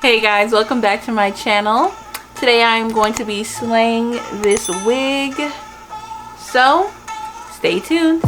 Hey guys, welcome back to my channel. Today I am going to be slaying this wig, so stay tuned.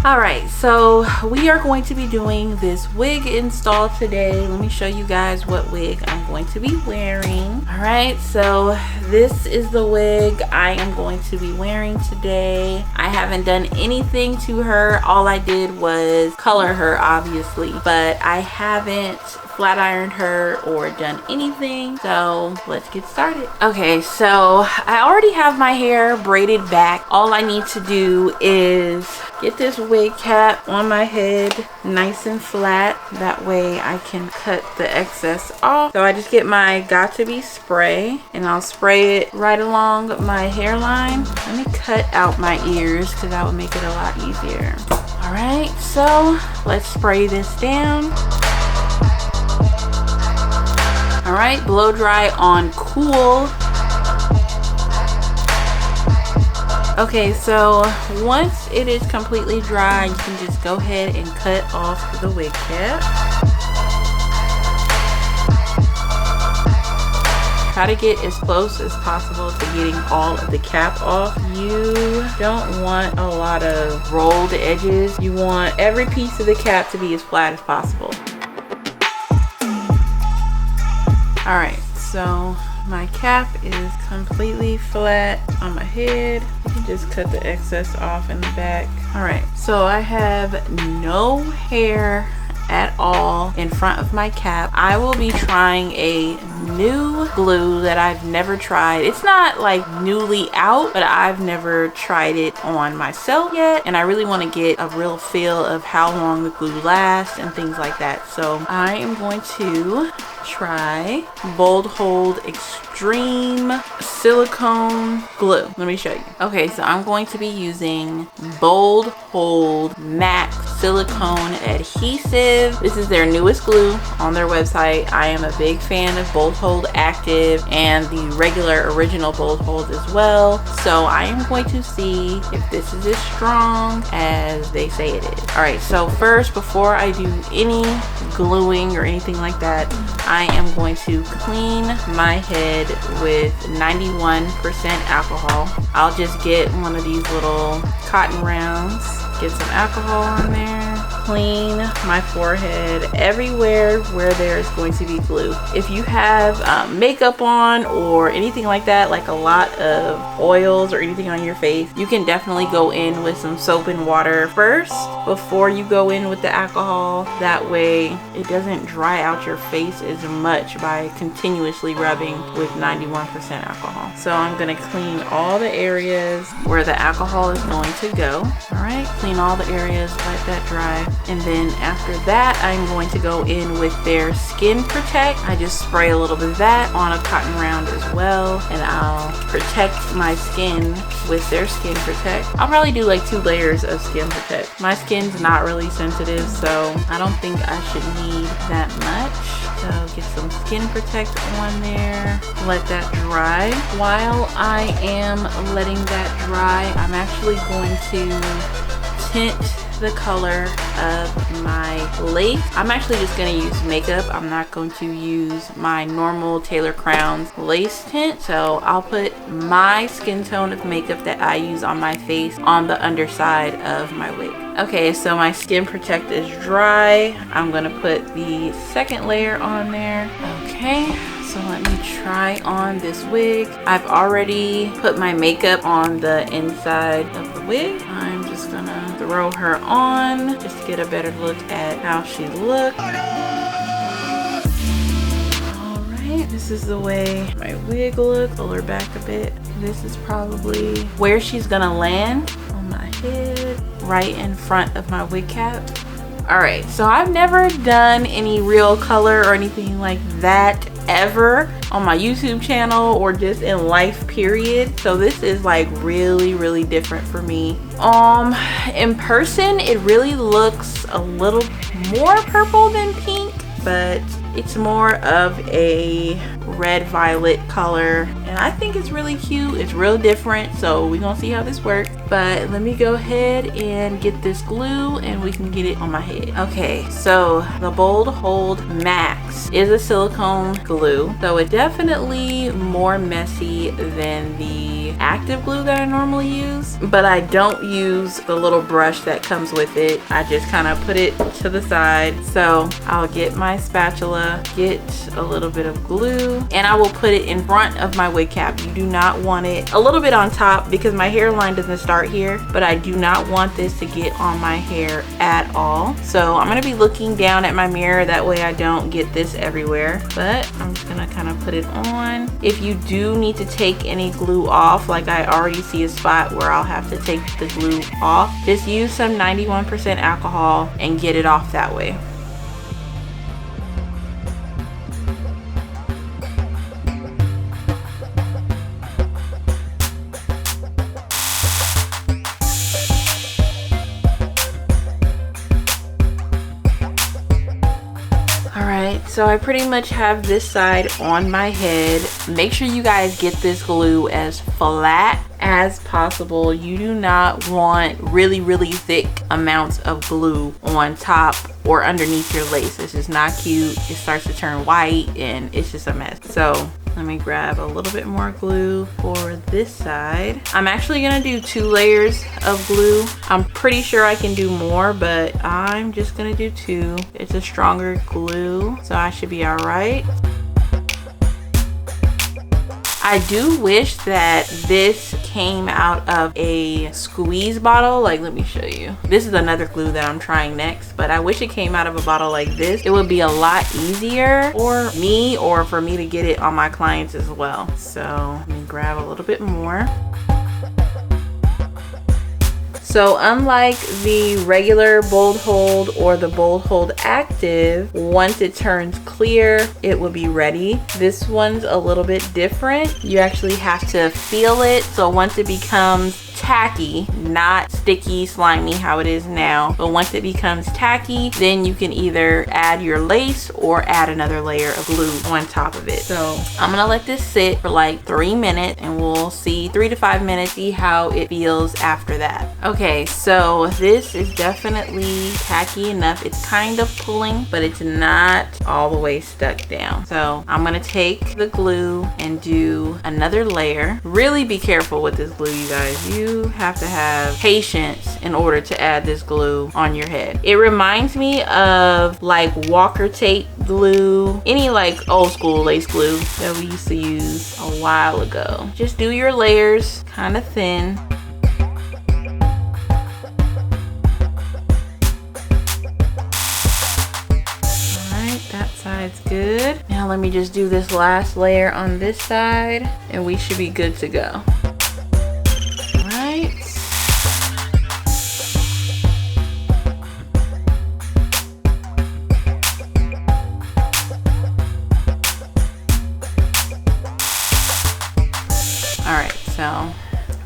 Alright, so we are going to be doing this wig install today. Let me show you guys what wig I'm going to be wearing. Alright, so this is the wig I am going to be wearing today. I haven't done anything to her. All I did was color her, obviously, but I haven't flat ironed her or done anything, so let's get started. Okay, so I already have my hair braided back. All I need to do is get this wig cap on my head nice and flat, that way I can cut the excess off. So I just get my Got To Be spray and I'll spray it right along my hairline. Let me cut out my ears because that would make it a lot easier. All right, so let's spray this down. All right, blow dry on cool. Okay, so once it is completely dry, you can just go ahead and cut off the wig cap. Try to get as close as possible to getting all of the cap off. You don't want a lot of rolled edges. You want every piece of the cap to be as flat as possible. All right, so my cap is completely flat on my head. You can just cut the excess off in the back. All right, so I have no hair at all in front of my cap. I will be trying a new glue that I've never tried. It's not like newly out, but I've never tried it on myself yet, and I really want to get a real feel of how long the glue lasts and things like that. So I am going to try Bold Hold Extreme Silicone Glue. Let me show you. Okay, so I'm going to be using Bold Hold Maxx Silicone Adhesive. This is their newest glue on their website. I am a big fan of Bold Hold Active and the regular original Bold Hold as well. So I am going to see if this is as strong as they say it is. All right, so first, before I do any gluing or anything like that, I am going to clean my head with 91% alcohol. I'll just get one of these little cotton rounds, get some alcohol on there, clean my forehead everywhere where there's going to be glue. If you have makeup on or anything like that, like a lot of oils or anything on your face, you can definitely go in with some soap and water first before you go in with the alcohol. That way it doesn't dry out your face as much by continuously rubbing with 91% alcohol. So I'm going to clean all the areas where the alcohol is going to go. All right, clean all the areas, let that dry. And then after that, I'm going to go in with their Skin Protect. I just spray a little bit of that on a cotton round as well, and I'll protect my skin with their Skin Protect. I'll probably do like 2 layers of Skin Protect. My skin's not really sensitive, so I don't think I should need that much. So get some Skin Protect on there, let that dry. While I am letting that dry, I'm actually going to tint the color of my lace. I'm actually just going to use makeup. I'm not going to use my normal Taylor Crown's lace tint. So I'll put my skin tone of makeup that I use on my face on the underside of my wig. Okay, so my Skin Protect is dry. I'm going to put the second layer on there. Okay, so let me try on this wig. I've already put my makeup on the inside of the wig. I'm just gonna throw her on just to get a better look at how she looks. All right, this is the way my wig looks. Pull her back a bit. This is probably where she's gonna land on my head, right in front of my wig cap. All right, so I've never done any real color or anything like that ever on my YouTube channel or just in life, period. So this is like really different for me. In person, it really looks a little more purple than pink. but it's more of a red violet color, and I think it's really cute. It's real different, so we're gonna see how this works. But let me go ahead and get this glue and we can get it on my head. Okay, so the Bold Hold Maxx is a silicone glue, so it's definitely more messy than the active glue that I normally use, but I don't use the little brush that comes with it. I just kind of put it to the side. So I'll get my spatula, get a little bit of glue, and I will put it in front of my wig cap. You do not want it a little bit on top because my hairline doesn't start here, but I do not want this to get on my hair at all. So I'm going to be looking down at my mirror, that way I don't get this everywhere, but I'm just going to kind of put it on. If you do need to take any glue off, like I already see a spot where I'll have to take the glue off, just use some 91% alcohol and get it off that way. So I pretty much have this side on my head. Make sure you guys get this glue as flat as possible. You do not want really thick amounts of glue on top or underneath your lace. This is not cute. It starts to turn white and it's just a mess. So let me grab a little bit more glue for this side. I'm actually gonna do 2 layers of glue. I'm pretty sure I can do more, but I'm just gonna do 2. It's a stronger glue, so I should be all right. I do wish that this came out of a squeeze bottle. Like, let me show you. This is another glue that I'm trying next, but I wish it came out of a bottle like this. It would be a lot easier for me, or for me to get it on my clients as well. So let me grab a little bit more. So unlike the regular Bold Hold or the Bold Hold Active, once it turns clear, it will be ready. This one's a little bit different. You actually have to feel it. So once it becomes tacky, not sticky, slimy how it is now, but once it becomes tacky, then you can either add your lace or add another layer of glue on top of it. So I'm gonna let this sit for like 3 minutes and we'll see, 3 to 5 minutes, see how it feels after that. Okay, so this is definitely tacky enough. It's kind of pulling, but it's not all the way stuck down. So I'm gonna take the glue and do another layer. Really be careful with this glue, you guys. You have to have patience in order to add this glue on your head. It reminds me of like Walker tape glue, any like old school lace glue that we used to use a while ago. Just do your layers kind of thin. That side's good. Now let me just do this last layer on this side and we should be good to go. Alright. Alright, so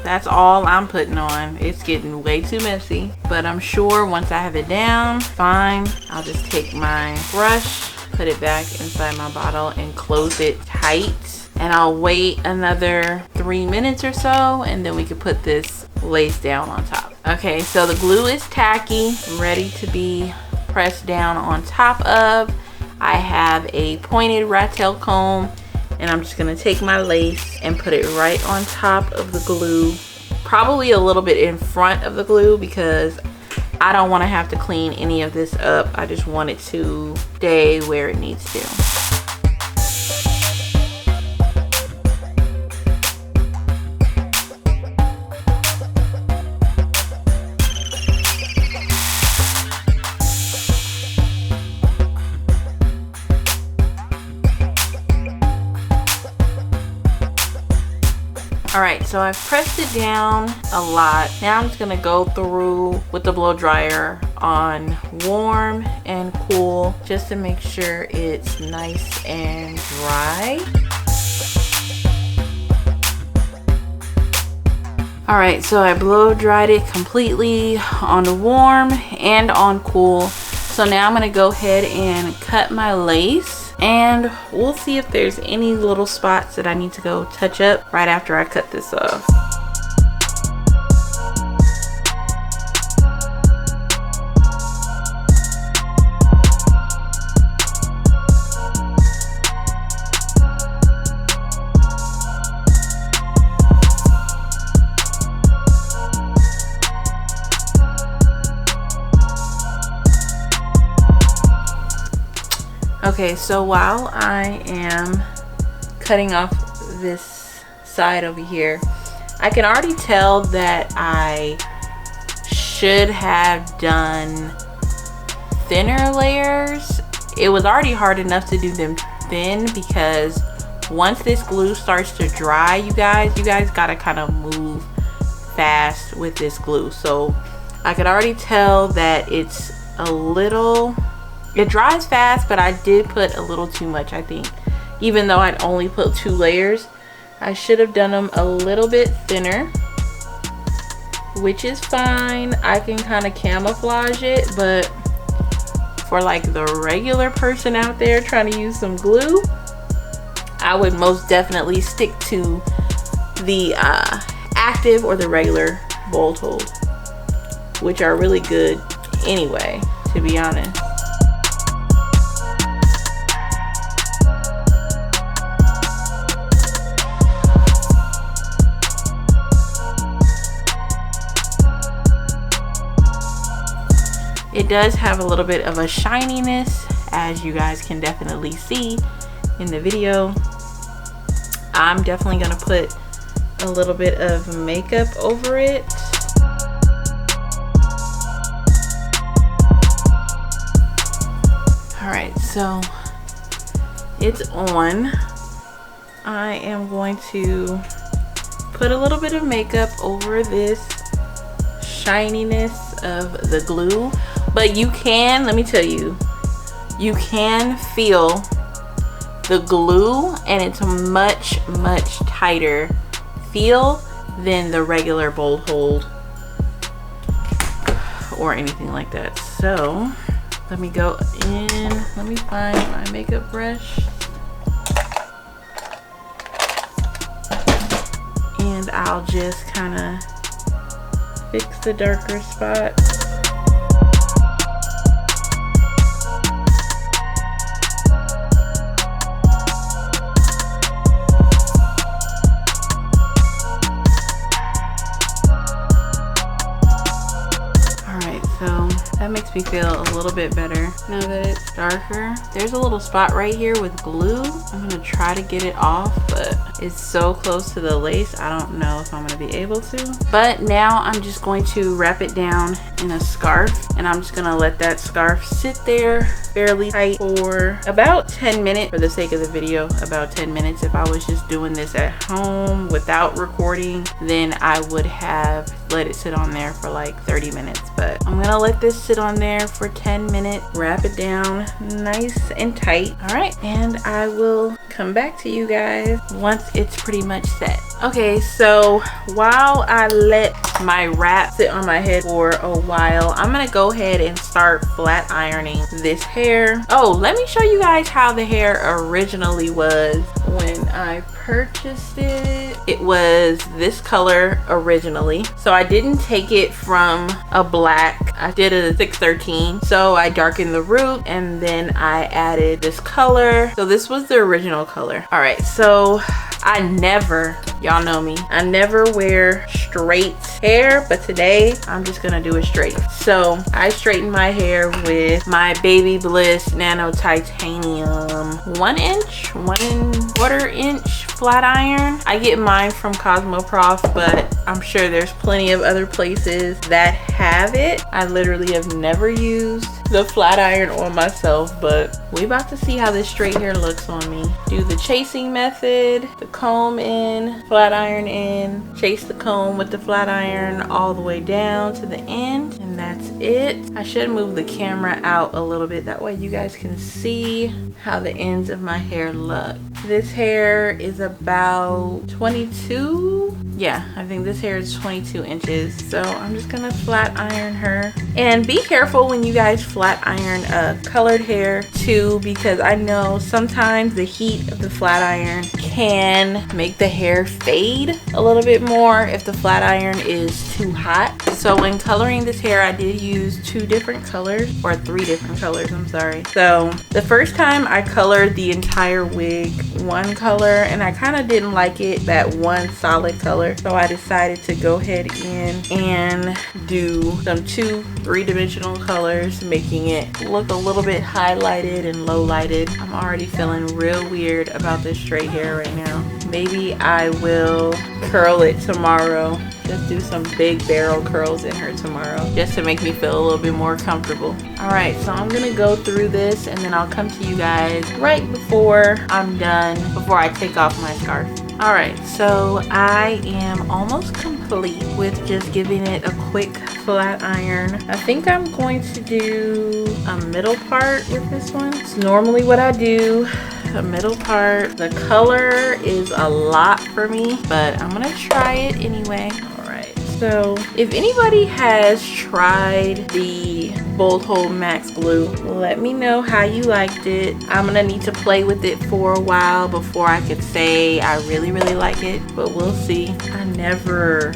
that's all I'm putting on. It's getting way too messy, but I'm sure once I have it down, fine. I'll just take my brush, put it back inside my bottle and close it tight. And I'll wait another 3 minutes or so and then we can put this lace down on top. Okay, so the glue is tacky, ready to be pressed down on top of. I have a pointed rat tail comb and I'm just gonna take my lace and put it right on top of the glue, probably a little bit in front of the glue because I don't want to have to clean any of this up. I just want it to stay where it needs to. Alright, so I've pressed it down a lot. Now I'm just gonna go through with the blow dryer on warm and cool just to make sure it's nice and dry. Alright, so I blow dried it completely on warm and on cool. So So now I'm gonna go ahead and cut my lace, and we'll see if there's any little spots that I need to go touch up right after I cut this off. Okay, so while I am cutting off this side over here, I can already tell that I should have done thinner layers. It was already hard enough to do them thin because once this glue starts to dry, you guys gotta kind of move fast with this glue. So I could already tell that it's a little, it dries fast, but I did put a little too much, I think. Even though I'd only put 2 layers, I should have done them a little bit thinner, which is fine. I can kind of camouflage it, but for like the regular person out there trying to use some glue, I would most definitely stick to the active or the regular bolt hold, which are really good anyway, to be honest. It does have a little bit of a shininess, as you guys can definitely see in the video. I'm definitely gonna put a little bit of makeup over it. Alright, so it's on. I am going to put a little bit of makeup over this shininess of the glue. But you can, let me tell you, you can feel the glue, and it's a much tighter feel than the regular bolt hold or anything like that. So let me go in, let me find my makeup brush, and I'll just kind of fix the darker spots. That makes me feel a little bit better now that it's darker. There's a little spot right here with glue. I'm gonna try to get it off, but it's so close to the lace, I don't know if I'm gonna be able to. But now I'm just going to wrap it down in a scarf, and I'm just gonna let that scarf sit there fairly tight for about 10 minutes for the sake of the video. About 10 minutes. If I was just doing this at home without recording, then I would have let it sit on there for like 30 minutes. But I'm gonna let this sit on there for 10 minutes, wrap it down nice and tight. All right, and I will come back to you guys once it's pretty much set. Okay, so while I let my wrap sit on my head for a while, I'm gonna go ahead and start flat ironing this hair. Oh, let me show you guys how the hair originally was when I purchased it. It was this color originally, so I didn't take it from a black. I did a 613, so I darkened the root and then I added this color. So this was the original color. All right, so I never, y'all know me, I never wear straight hair, but today I'm just gonna do it straight. So I straighten my hair with my Baby Bliss Nano Titanium 1.25 inch flat iron. I get mine from Cosmoprof, but I'm sure there's plenty of other places that have it. I literally have never used the flat iron on myself, but we about to see how this straight hair looks on me. Do the chasing method, the comb in, flat iron in, chase the comb with the flat iron all the way down to the end, and that's it. I should move the camera out a little bit, that way you guys can see how the ends of my hair look. This hair is about 22, yeah, I think this hair is 22 inches. So I'm just gonna flat iron her. And be careful when you guys flat iron colored hair too, because I know sometimes the heat of the flat iron can make the hair fade a little bit more if the flat iron is too hot. So when coloring this hair, I did use 2 different colors, or 3 different colors, I'm sorry. So the first time I colored the entire wig one color, and I kind of didn't like it, that one solid color. So I decided to go ahead in and do some 2 3-dimensional colors, making it look a little bit highlighted and low lighted. I'm already feeling real weird about this straight hair right now. Maybe I will curl it tomorrow. Just do some big barrel curls in her tomorrow, just to make me feel a little bit more comfortable. All right, so I'm gonna go through this and then I'll come to you guys right before I'm done, before I take off my scarf. All right, so I am almost complete with just giving it a quick flat iron. I think I'm going to do a middle part with this one. It's normally what I do. A middle part. The color is a lot for me, but I'm gonna try it anyway. All right, so if anybody has tried the Bold Hold Maxx glue, let me know how you liked it. I'm gonna need to play with it for a while before I could say I really like it, but we'll see. I never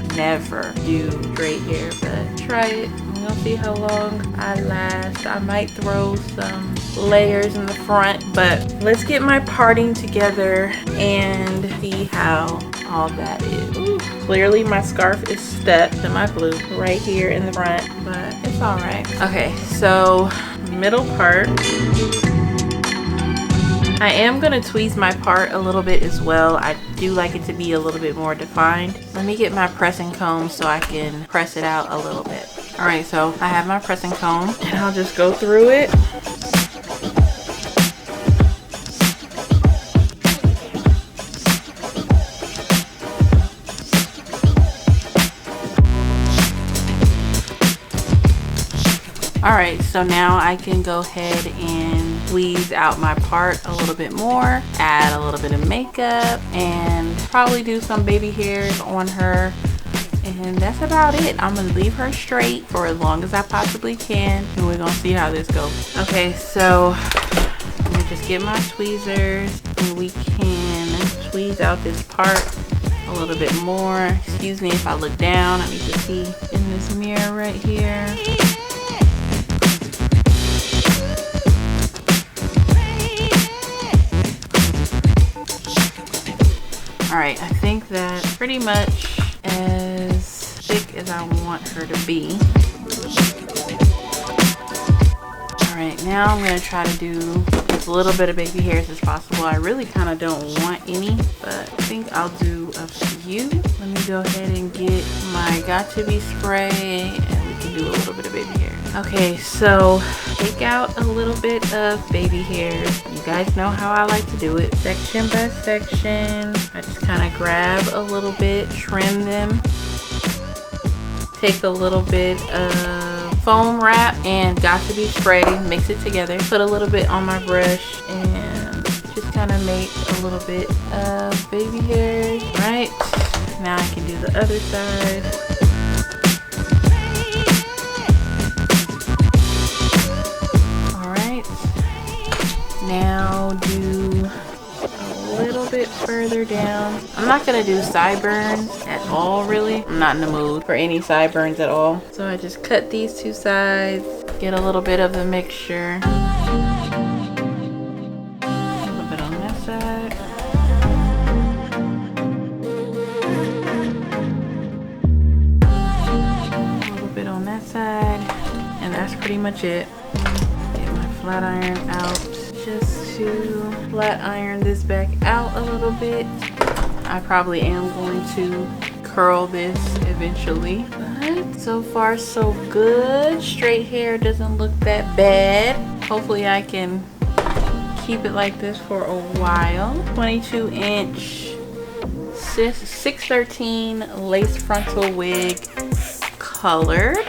do straight hair, but try it. We'll see how long I last. I might throw some layers in the front, but let's get my parting together and see how all that is. Ooh, clearly my scarf is stuck to my glue right here in the front, but it's all right. Okay, so middle part. I am gonna tweeze my part a little bit as well. I do like it to be a little bit more defined. Let me get my pressing comb so I can press it out a little bit. All right, so I have my pressing comb and I'll just go through it. All right, so now I can go ahead and tweeze out my part a little bit more, add a little bit of makeup, and probably do some baby hairs on her. And that's about it. I'm gonna leave her straight for as long as I possibly can, and we're gonna see how this goes. Okay, so let me just get my tweezers and we can tweeze out this part a little bit more. Excuse me if I look down. I need to see in this mirror right here. All right, I think that's pretty much as thick as I want her to be. All right, now I'm gonna try to do as little bit of baby hairs as possible. I really kind of don't want any, but I think I'll do a few. Let me go ahead and get my Got To Be spray and we can do a little bit of baby hair. Okay, so take out a little bit of baby hairs. You guys know how I like to do it, section by section. I just kind of grab a little bit, trim them, take a little bit of foam wrap and Got To Be spray, mix it together, put a little bit on my brush and just kind of make a little bit of baby hairs. Right, now I can do the other side. Now do a little bit further down. I'm not gonna do sideburns at all, really. I'm not in the mood for any sideburns at all. So I just cut these 2 sides, get a little bit of the mixture. A little bit on that side. A little bit on that side. And that's pretty much it. Get my flat iron out. Just to flat iron this back out a little bit. I probably am going to curl this eventually, but so far so good. Straight hair doesn't look that bad. Hopefully I can keep it like this for a while. 22-inch 613 lace frontal wig, colored.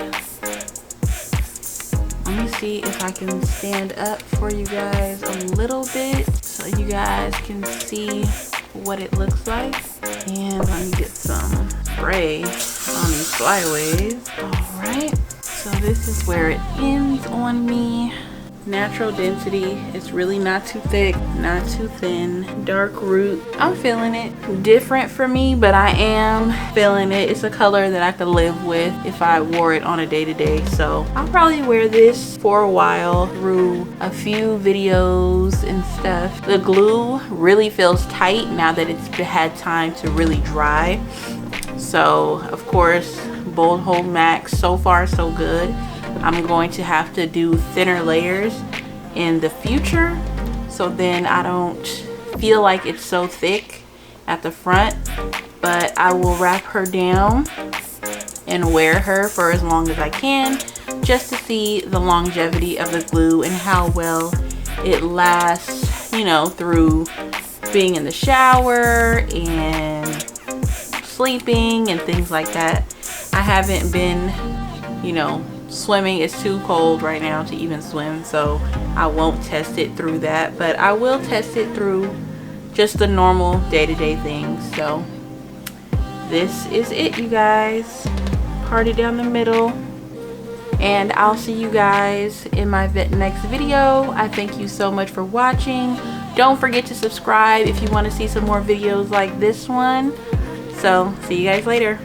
Let me see if I can stand up for you guys a little bit so you guys can see what it looks like. And let me get some spray on these flyaways. All right, so this is where it ends on me. Natural density. It's really not too thick, not too thin. Dark root. I'm feeling it. Different for me, but I am feeling it. It's a color that I could live with if I wore it on a day-to-day. So I'll probably wear this for a while through a few videos and stuff. The glue really feels tight now that it's had time to really dry. So of course, Bold Hold Maxx, so far so good. I'm going to have to do thinner layers in the future, so then I don't feel like it's so thick at the front. But I will wrap her down and wear her for as long as I can, just to see the longevity of the glue and how well it lasts, you know, through being in the shower and sleeping and things like that. I haven't been, you know, swimming. It's too cold right now to even swim, so I won't test it through that, but I will test it through just the normal day-to-day things. So this is it, you guys. Party down the middle, and I'll see you guys in my next video. I thank you so much for watching. Don't forget to subscribe if you want to see some more videos like this one. So see you guys later.